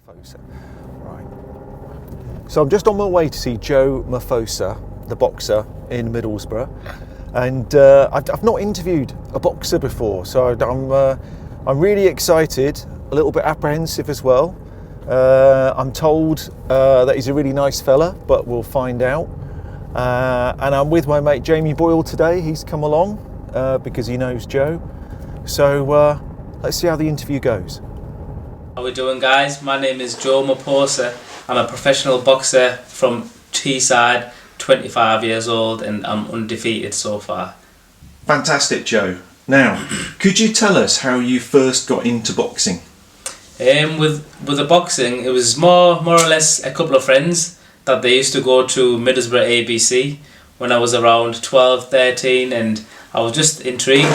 Maphosa. Right. So I'm just on my way to see Joe Maphosa, the boxer in Middlesbrough, and I've not interviewed a boxer before, so I'm really excited, a little bit apprehensive as well. I'm told that he's a really nice fella, but we'll find out. And I'm with my mate Jamie Boyle today. He's come along because he knows Joe. So let's see how the interview goes. How we doing, guys? My name is Joe Maphosa. I'm a professional boxer from Teesside, 25 years old, and I'm undefeated so far. Fantastic, Joe. Now, could you tell us how you first got into boxing? With the boxing, it was more or less a couple of friends that they used to go to Middlesbrough ABC when I was around 12, 13, and I was just intrigued.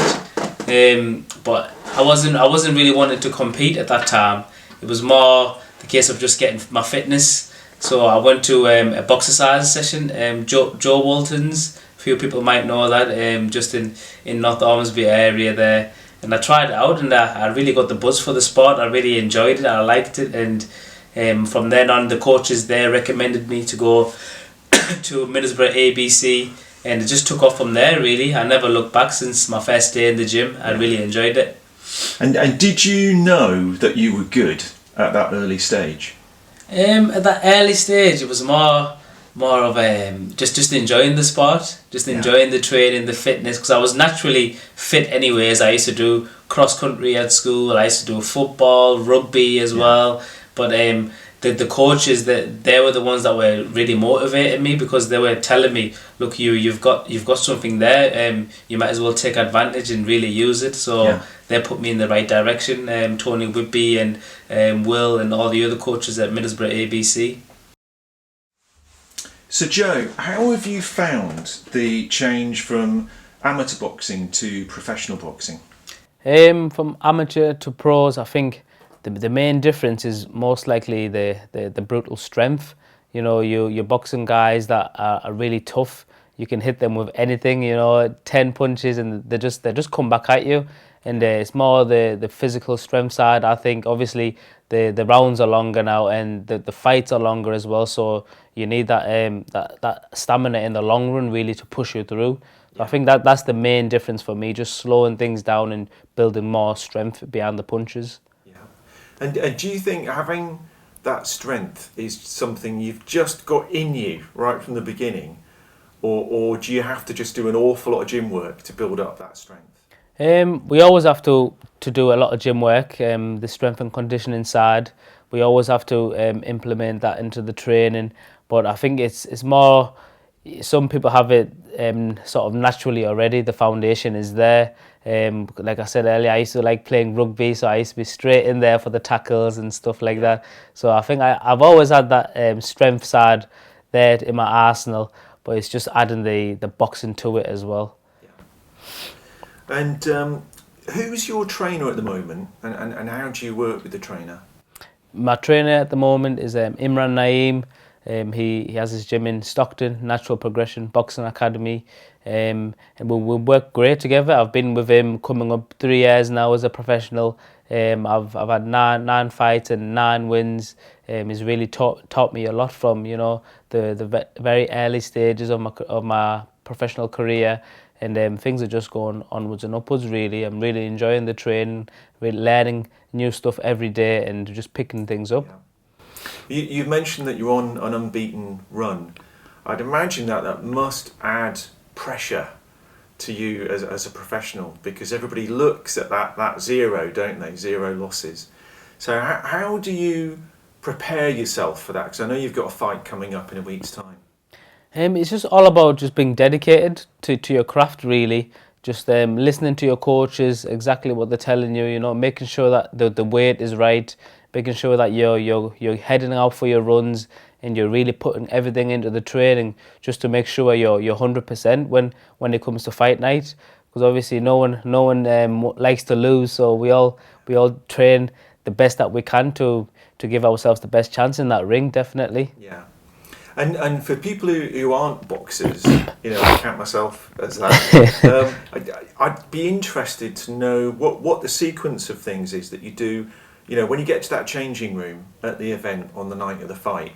But I wasn't really wanting to compete at that time. It was more the case of just getting my fitness. So I went to a boxercise session, Joe Walton's. A few people might know that, just in North Ormsby area there. And I tried it out, and I really got the buzz for the sport. I really enjoyed it. I liked it, and from then on, the coaches there recommended me to go to Middlesbrough ABC, and it just took off from there. Really, I never looked back since my first day in the gym. I really enjoyed it. And did you know that you were good at that early stage? At that early stage, it was more of just enjoying the sport, just enjoying the training, the fitness, because I was naturally fit anyways. I used to do cross country at school. I used to do football, rugby as well. But the coaches, they were the ones that were really motivating me, because they were telling me, look, you've got something there. You might as well take advantage and really use it. So they put me in the right direction. Tony Whitby and Will and all the other coaches at Middlesbrough ABC. So Joe, how have you found the change from amateur boxing to professional boxing? From amateur to pros, I think the main difference is most likely the brutal strength. You know, you're boxing guys that are really tough. You can hit them with anything, 10 punches, and they just come back at you. And it's more the physical strength side. I think obviously the rounds are longer now, and the fights are longer as well. So you need that stamina in the long run really to push you through. So I think that's the main difference for me, just slowing things down and building more strength behind the punches. Yeah. And do you think having that strength is something you've just got in you right from the beginning, or do you have to just do an awful lot of gym work to build up that strength? We always have to do a lot of gym work, the strength and conditioning side. We always have to implement that into the training. But I think it's more, some people have it sort of naturally already. The foundation is there. Like I said earlier, I used to like playing rugby, so I used to be straight in there for the tackles and stuff like that. So I think I've always had that strength side there in my arsenal, but it's just adding the boxing to it as well. And who's your trainer at the moment, and how do you work with the trainer? My trainer at the moment is Imran Naeem. He has his gym in Stockton, Natural Progression Boxing Academy, and we work great together. I've been with him coming up 3 years now as a professional. I've had nine fights and 9 wins. He's really taught me a lot from the very early stages of my professional career. And things are just going onwards and upwards, really. I'm really enjoying the training, really learning new stuff every day and just picking things up. Yeah. You've mentioned that you're on an unbeaten run. I'd imagine that must add pressure to you as a professional, because everybody looks at that zero, don't they? 0 losses. So how do you prepare yourself for that? Because I know you've got a fight coming up in a week's time. It's just all about just being dedicated to your craft, really. Just listening to your coaches, exactly what they're telling you. Making sure that the weight is right, making sure that you're heading out for your runs, and you're really putting everything into the training just to make sure you're 100% when it comes to fight night. Because obviously no one likes to lose, so we all train the best that we can to give ourselves the best chance in that ring, definitely. Yeah. And for people who aren't boxers, I count myself as that. I'd be interested to know what the sequence of things is that you do You know, when you get to that changing room at the event on the night of the fight,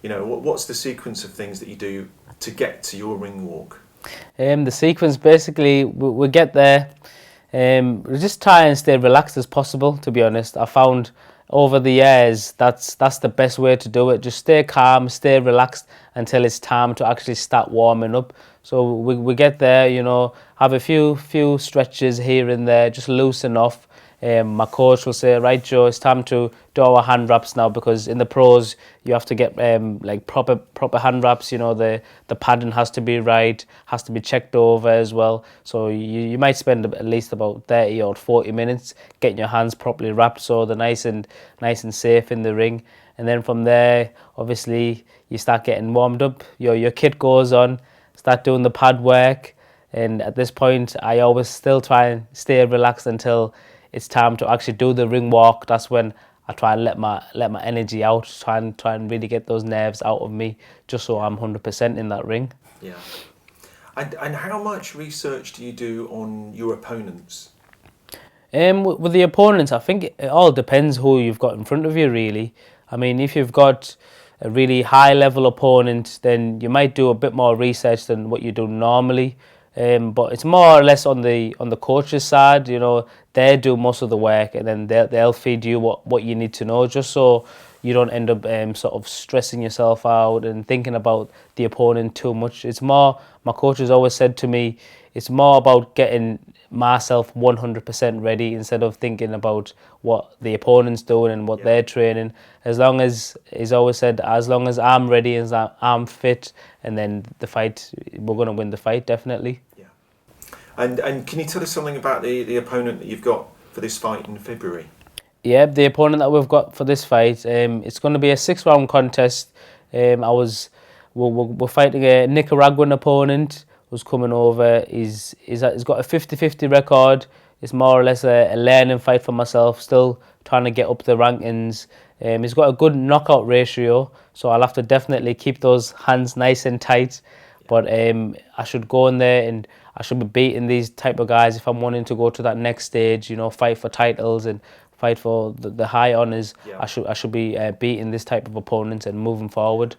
you know, what's the sequence of things that you do to get to your ring walk? The sequence, basically, we get there. We just try and stay relaxed as possible. To be honest, I found over the years that's the best way to do it. Just stay calm, stay relaxed until it's time to actually start warming up. So we get there, you know, have a few stretches here and there, just loosen off. My coach will say, right, Joe, it's time to do our hand wraps now, because in the pros you have to get like proper hand wraps. You know, the padding has to be right, has to be checked over as well. So you might spend at least about 30 or 40 minutes getting your hands properly wrapped, so they're nice and safe in the ring. And then from there, obviously, you start getting warmed up. Your kit goes on, start doing the pad work. And at this point, I always still try and stay relaxed until it's time to actually do the ring walk. That's when I try and let my energy out, try and really get those nerves out of me, just so I'm 100% in that ring. Yeah. And how much research do you do on your opponents? With the opponents, I think it all depends who you've got in front of you, really. I mean, if you've got a really high level opponent, then you might do a bit more research than what you do normally. But it's more or less on the coach's side. You know, they do most of the work, and then they'll feed you what you need to know, just so you don't end up sort of stressing yourself out and thinking about the opponent too much. It's more, my coach has always said to me, it's more about getting myself 100% ready instead of thinking about what the opponent's doing and what they're training. As long as, he's always said, as long as I'm ready, as I'm fit, and then the fight, we're going to win the fight, definitely. Yeah. And can you tell us something about the opponent that you've got for this fight in February? Yeah, the opponent that we've got for this fight, it's going to be a 6-round contest. We're fighting a Nicaraguan opponent who's coming over. He's got a 50-50 record. It's more or less a learning fight for myself, still trying to get up the rankings. He's got a good knockout ratio, so I'll have to definitely keep those hands nice and tight. But I should go in there and I should be beating these type of guys if I'm wanting to go to that next stage, you know, fight for titles and fight for the high honours. Yeah. I should be beating this type of opponents and moving forward.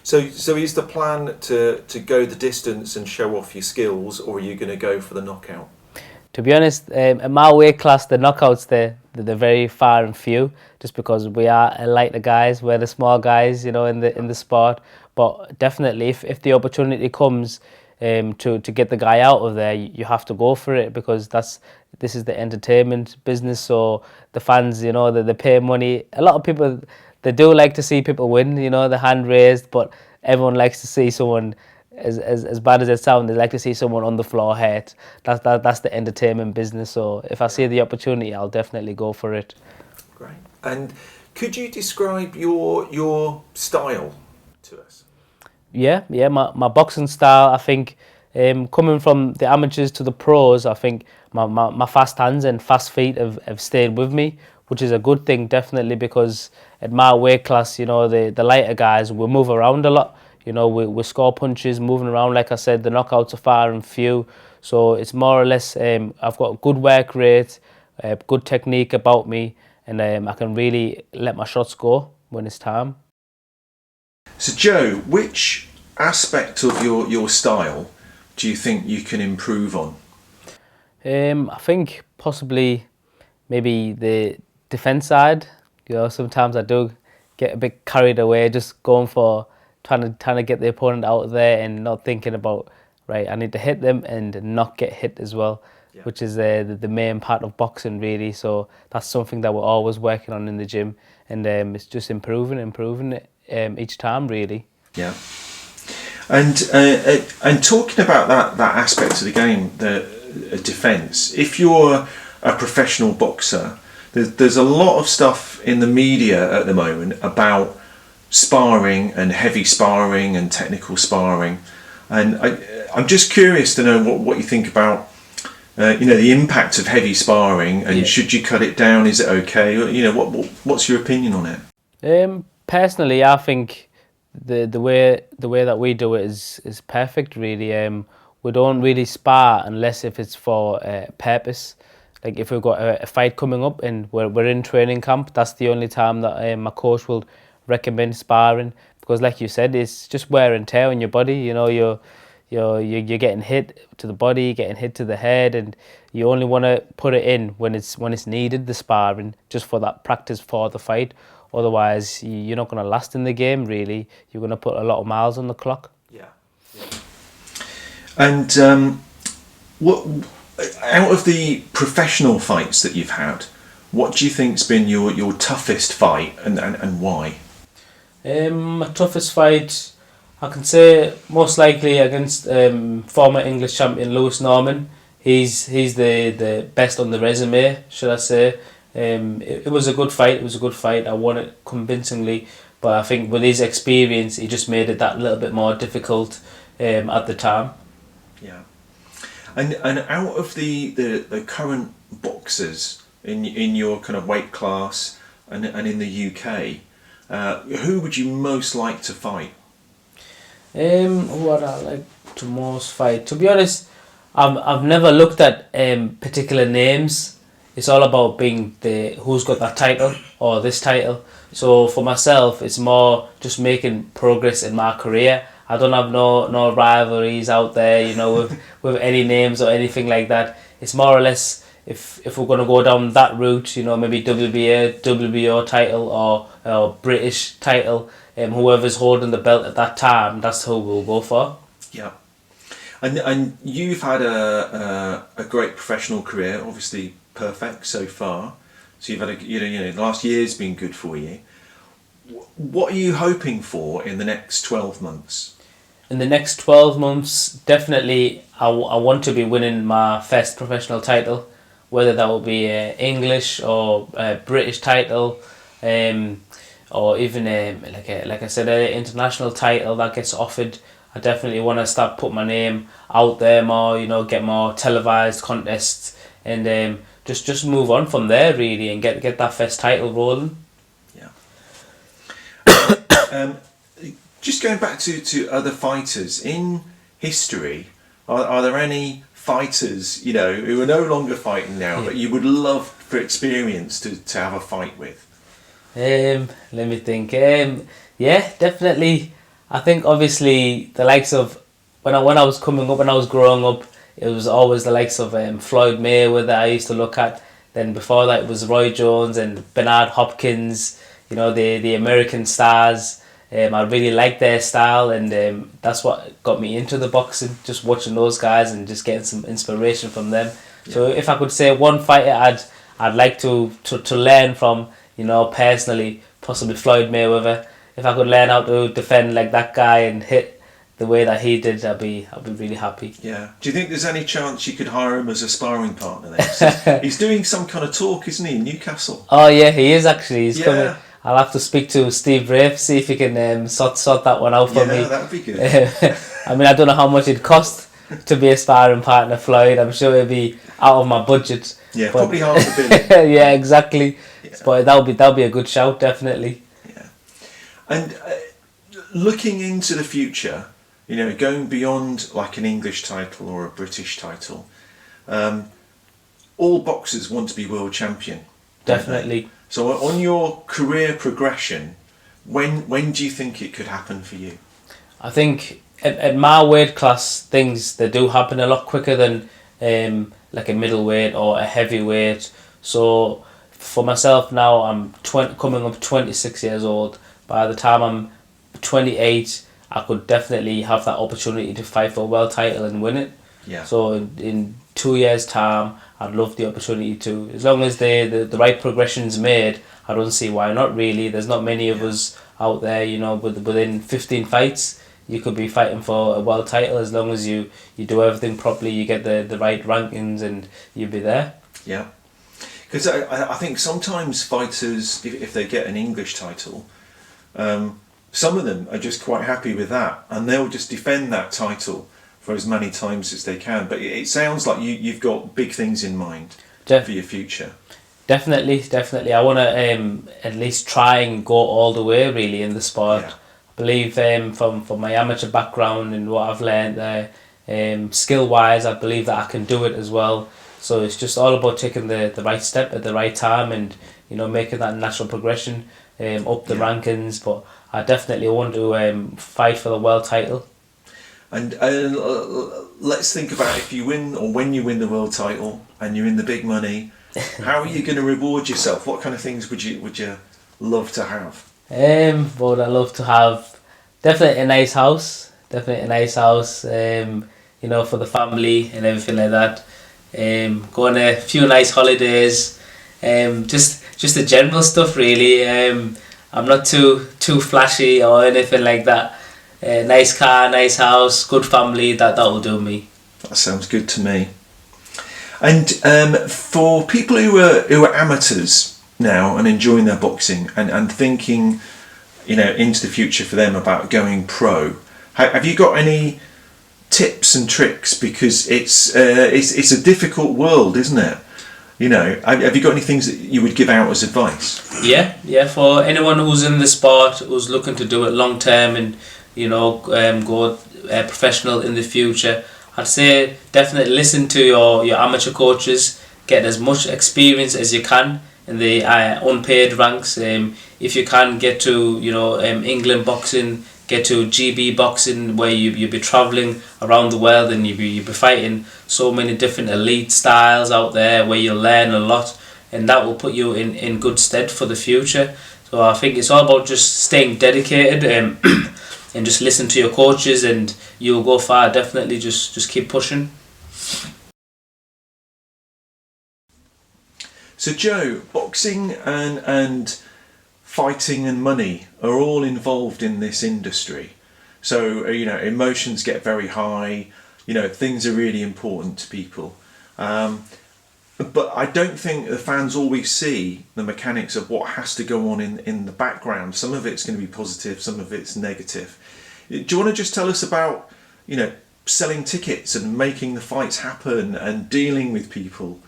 So is the plan to go the distance and show off your skills, or are you going to go for the knockout? To be honest, in my weight class, the knockouts, they're very far and few, just because we are lighter guys, we're the small guys, you know, in the sport. But definitely, if the opportunity comes to get the guy out of there, you have to go for it, because this is the entertainment business. So the fans, you know, they pay money. A lot of people, they do like to see people win, you know, the hand raised, but everyone likes to see someone, as bad as it sounds, they like to see someone on the floor hurt. That's the entertainment business. So if I see the opportunity, I'll definitely go for it. Great. And could you describe your style to us? Yeah, my boxing style, I think, coming from the amateurs to the pros, I think my fast hands and fast feet have stayed with me, which is a good thing, definitely, because at my weight class, you know, the lighter guys, we move around a lot. You know, we score punches, moving around. Like I said, the knockouts are far and few. So it's more or less, I've got a good work rate, good technique about me, and I can really let my shots go when it's time. So Joe, which aspect of your style do you think you can improve on? I think possibly maybe the defence side. You know, sometimes I do get a bit carried away, just going for trying to get the opponent out there and not thinking about, right, I need to hit them and not get hit as well, which is the main part of boxing, really. So that's something that we're always working on in the gym, and it's just improving it each time, really. Yeah. And talking about that aspect of the game, the defence, if you're a professional boxer, there's a lot of stuff in the media at the moment about sparring and heavy sparring and technical sparring, and I'm just curious to know what you think about the impact of heavy sparring, and should you cut it down? Is it okay? You know, what's your opinion on it? Personally, I think the way that we do it is perfect, really. We don't really spar unless if it's for purpose. like if we've got a fight coming up and we're in training camp, that's the only time that my coach will recommend sparring, because like you said, it's just wear and tear on your body. You know, you're getting hit to the body, getting hit to the head, and you only want to put it in when it's needed, the sparring, just for that practice for the fight. Otherwise, you're not going to last in the game, really. You're going to put a lot of miles on the clock. Yeah. And what, out of the professional fights that you've had, what do you think's been your toughest fight, and why? My toughest fight, I can say most likely against former English champion Lewis Norman. He's the best on the resume, should I say. It was a good fight. I won it convincingly, but I think with his experience, he just made it that little bit more difficult at the time. Yeah. And out of the current boxers in your kind of weight class and in the UK, who would you most like to fight? Who would I like to most fight? To be honest, I've never looked at particular names. It's all about being who's got that title or this title. So for myself, it's more just making progress in my career. I don't have no rivalries out there, you know, with any names or anything like that. It's more or less, if we're going to go down that route, you know, maybe WBA, WBO title or British title, whoever's holding the belt at that time, that's who we'll go for. Yeah. And you've had a great professional career, obviously perfect so far. So you've had the last year's been good for you. What are you hoping for in the next 12 months? In the next 12 months, definitely I want to be winning my first professional title, whether that will be English or British title, or even like I said, an international title that gets offered. I definitely want to start putting my name out there more, you know, get more televised contests, and just move on from there really, and get that first title rolling. Yeah. Just going back to other fighters in history, are there any fighters, you know, who are no longer fighting now, but you would love for experience to have a fight with? Let me think. Yeah, definitely. I think obviously the likes of when I was coming up, when I was growing up, it was always the likes of Floyd Mayweather I used to look at. Then before that it was Roy Jones and Bernard Hopkins, you know, the American stars. I really liked their style, and that's what got me into the boxing, just watching those guys and just getting some inspiration from them. Yeah. So if I could say one fighter I'd like to learn from, you know, personally, possibly Floyd Mayweather. If I could learn how to defend like that guy and hit the way that he did, I'd be really happy. Yeah. Do you think there's any chance you could hire him as a sparring partner then? He's doing some kind of talk, isn't he, in Newcastle? Oh yeah, he is actually. He's coming. I'll have to speak to Steve Rafe, see if he can sort that one out for me. Yeah, that would be good. I mean, I don't know how much it'd cost to be a sparring partner, Floyd. I'm sure it'd be out of my budget. Yeah, probably $500 million. Yeah, exactly. Yeah. But that'll be a good shout, definitely. Yeah. And looking into the future, you know, going beyond like an English title or a British title, all boxers want to be world champion. Definitely. So on your career progression, when do you think it could happen for you? I think at my weight class, things they do happen a lot quicker than like a middleweight or a heavyweight. So for myself now, I'm coming up 26 years old. By the time I'm 28, I could definitely have that opportunity to fight for a world title and win it. Yeah. So in 2 years' time, I'd love the opportunity to, as long as the right progression's made, I don't see why not really. There's not many of us out there, you know, within 15 fights, you could be fighting for a world title as long as you do everything properly, you get the right rankings and you'll be there. Yeah. Because I think sometimes fighters, if they get an English title, some of them are just quite happy with that and they'll just defend that title for as many times as they can. But it sounds like you've got big things in mind for your future. Definitely. I want to at least try and go all the way really in the sport. Yeah. I believe from my amateur background and what I've learned there, skill wise, I believe that I can do it as well. So it's just all about taking the right step at the right time, and making that natural progression up the rankings. But I definitely want to fight for the world title. And let's think about if you win, or when you win the world title and you're in the big money, how are you going to reward yourself? What kind of things would you love to have? Well, I love to have definitely a nice house. Definitely a nice house. For the family and everything like that. Go on a few nice holidays. Just the general stuff really. I'm not too flashy or anything like that. Nice car, nice house, good family. That will do me. That sounds good to me. And for people who are amateurs now and enjoying their boxing and thinking, into the future for them about going pro, have you got any tips and tricks? Because it's a difficult world, isn't it? Have you got any things that you would give out as advice? Yeah. For anyone who's in the sport, who's looking to do it long term and go professional in the future, I'd say definitely listen to your amateur coaches. Get as much experience as you can in the unpaid ranks. If you can get to England boxing, get to GB boxing, where you'll be travelling around the world and you'll be fighting so many different elite styles out there, where you'll learn a lot, and that will put you in good stead for the future. So I think it's all about just staying dedicated and just listen to your coaches, and you'll go far. Definitely just keep pushing. So Joe, boxing and fighting and money are all involved in this industry. So emotions get very high. Things are really important to people. But I don't think the fans always see the mechanics of what has to go on in the background. Some of it's going to be positive, some of it's negative. Do you want to just tell us about, selling tickets and making the fights happen and dealing with people?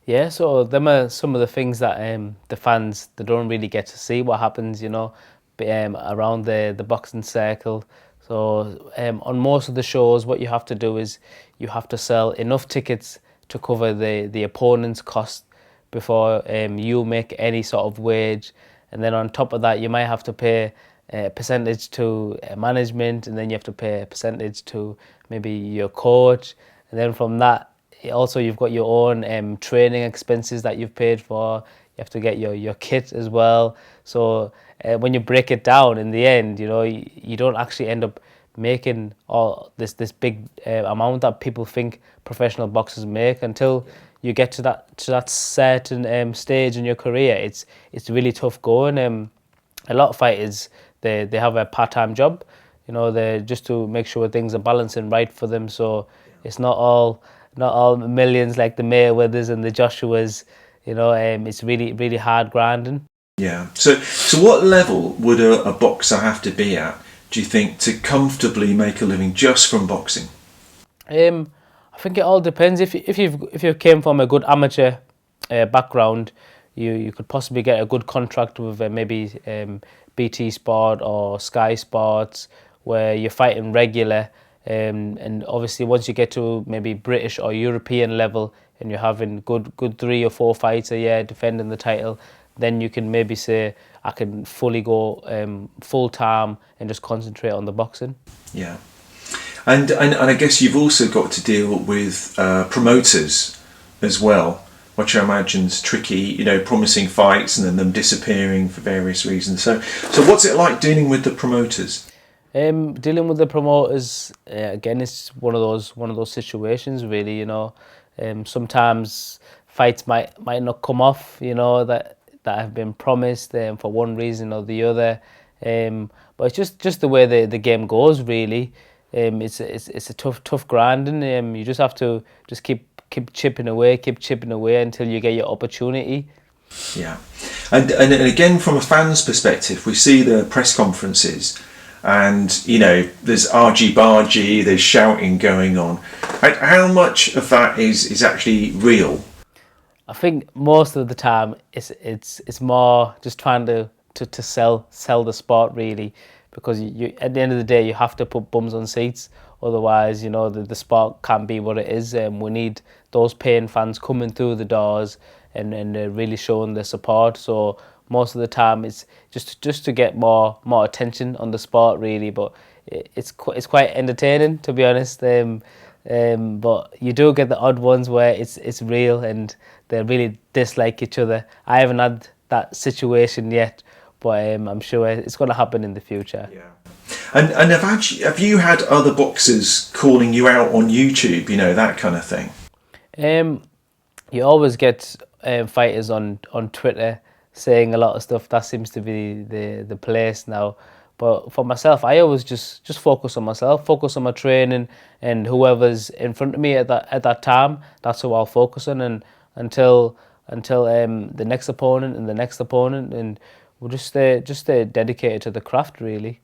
Yeah, so them are some of the things that the fans, they don't really get to see what happens, around the boxing circle. So on most of the shows, what you have to do is you have to sell enough tickets to cover the opponent's cost before you make any sort of wage. And then on top of that, you might have to pay a percentage to management, and then you have to pay a percentage to maybe your coach. And then from that, also you've got your own training expenses that you've paid for. You have to get your kit as well. So when you break it down, in the end, you don't actually end up making all this big amount that people think professional boxers make until you get to that certain stage in your career. It's really tough going. A lot of fighters, they have a part-time job, they just to make sure things are balancing right for them. So it's not all millions like the Mayweathers and the Joshuas. It's really hard grinding. Yeah. So what level would a boxer have to be at, do you think, to comfortably make a living just from boxing? I think it all depends. If you came from a good amateur background, you could possibly get a good contract with maybe BT Sport or Sky Sports, where you're fighting regular. And obviously once you get to maybe British or European level and you're having good 3 or 4 fights a year defending the title, then you can maybe say, I can fully go full time and just concentrate on the boxing. Yeah. And I guess you've also got to deal with promoters as well, which I imagine is tricky, promising fights and then them disappearing for various reasons. So what's it like dealing with the promoters? Dealing with the promoters, again, it's one of those situations really. Sometimes fights might not come off, that have been promised for one reason or the other. But it's just the way the game goes really. It's a tough grinding. You just have to just keep chipping away until you get your opportunity. Yeah, and again, from a fan's perspective, we see the press conferences. And there's argy-bargy, there's shouting going on. How much of that is actually real? I think most of the time it's more just trying to sell the sport really, because you at the end of the day you have to put bums on seats. Otherwise, you know, the sport can't be what it is. We need those paying fans coming through the doors and really showing their support. So most of the time it's just to get more attention on the sport, really. But it's quite entertaining, to be honest. But you do get the odd ones where it's real and they really dislike each other. I haven't had that situation yet, but I'm sure it's going to happen in the future. Yeah. And have you had other boxers calling you out on YouTube, you know, that kind of thing? You always get fighters on Twitter saying a lot of stuff. That seems to be the place now. But for myself, I always just focus on myself, focus on my training, and whoever's in front of me at that time, that's who I'll focus on, and until the next opponent and the next opponent, and we'll just stay dedicated to the craft, really.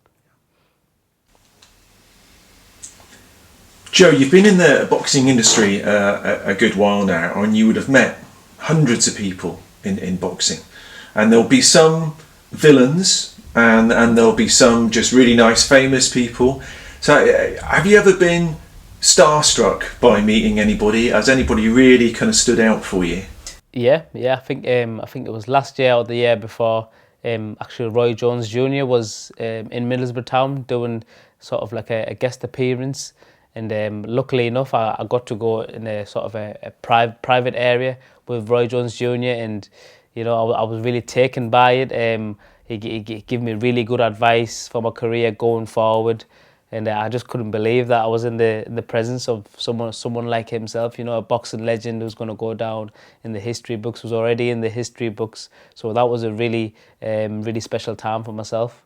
Joe, you've been in the boxing industry a good while now, and you would have met hundreds of people in boxing, and there'll be some villains and there'll be some just really nice famous people. So have you ever been starstruck by meeting anybody? Has anybody really kind of stood out for you? Yeah, I think it was last year or the year before. Actually, Roy Jones Jr. was in Middlesbrough town doing sort of like a guest appearance, and luckily enough, I got to go in a sort of a private area with Roy Jones Jr. and you know I was really taken by it. He gave me really good advice for my career going forward, and I just couldn't believe that I was in the presence of someone like himself. You know, a boxing legend who's going to go down in the history books, was already in the history books. So that was a really special time for myself.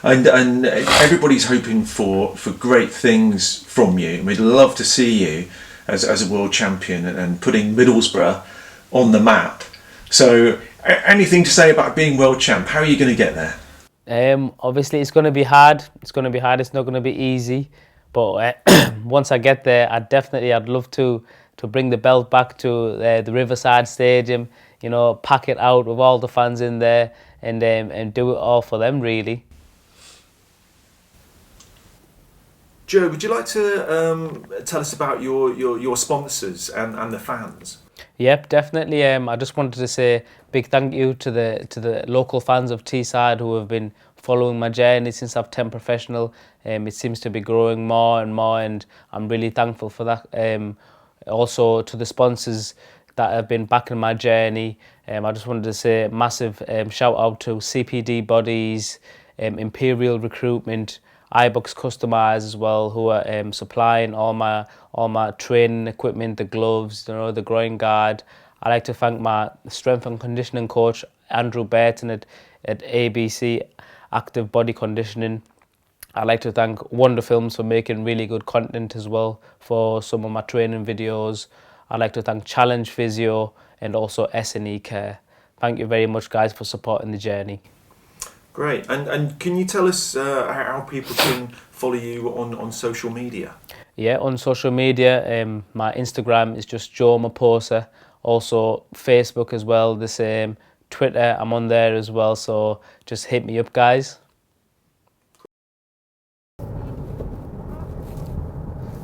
And everybody's hoping for great things from you. We'd love to see you as a world champion and putting Middlesbrough on the map. So anything to say about being world champ? How are you going to get there? Obviously it's going to be hard. It's not going to be easy. But once I get there, I'd love to bring the belt back to the Riverside Stadium. You know, pack it out with all the fans in there and do it all for them, really. Joe, would you like to tell us about your sponsors and the fans? Yep, definitely. I just wanted to say big thank you to the local fans of Teesside who have been following my journey since I've turned professional. It seems to be growing more and more, and I'm really thankful for that. Also to the sponsors that have been backing my journey. I just wanted to say a massive shout out to CPD Bodies, Imperial Recruitment, iBox Customize as well, who are supplying all my training equipment, the gloves, you know, the groin guard. I like to thank my strength and conditioning coach, Andrew Burton at ABC Active Body Conditioning. I'd like to thank Wonder Films for making really good content as well for some of my training videos. I'd like to thank Challenge Physio and also S&E Care. Thank you very much, guys, for supporting the journey. Great. And can you tell us how people can follow you on social media? Yeah, on social media, my Instagram is just Joe Maphosa. Also Facebook as well, the same. Twitter, I'm on there as well, so just hit me up, guys.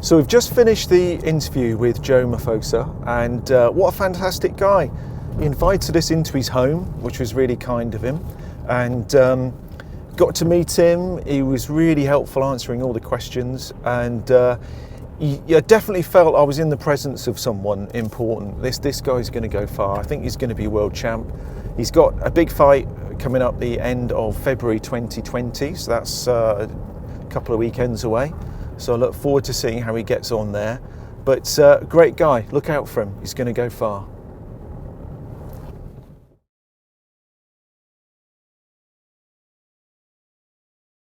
So we've just finished the interview with Joe Maphosa, and what a fantastic guy. He invited us into his home, which was really kind of him, and got to meet him. He was really helpful answering all the questions, and I definitely felt I was in the presence of someone important. This guy's going to go far. I think he's going to be world champ. He's got a big fight coming up the end of February 2020, so that's a couple of weekends away. So I look forward to seeing how he gets on there. But great guy, look out for him. He's going to go far.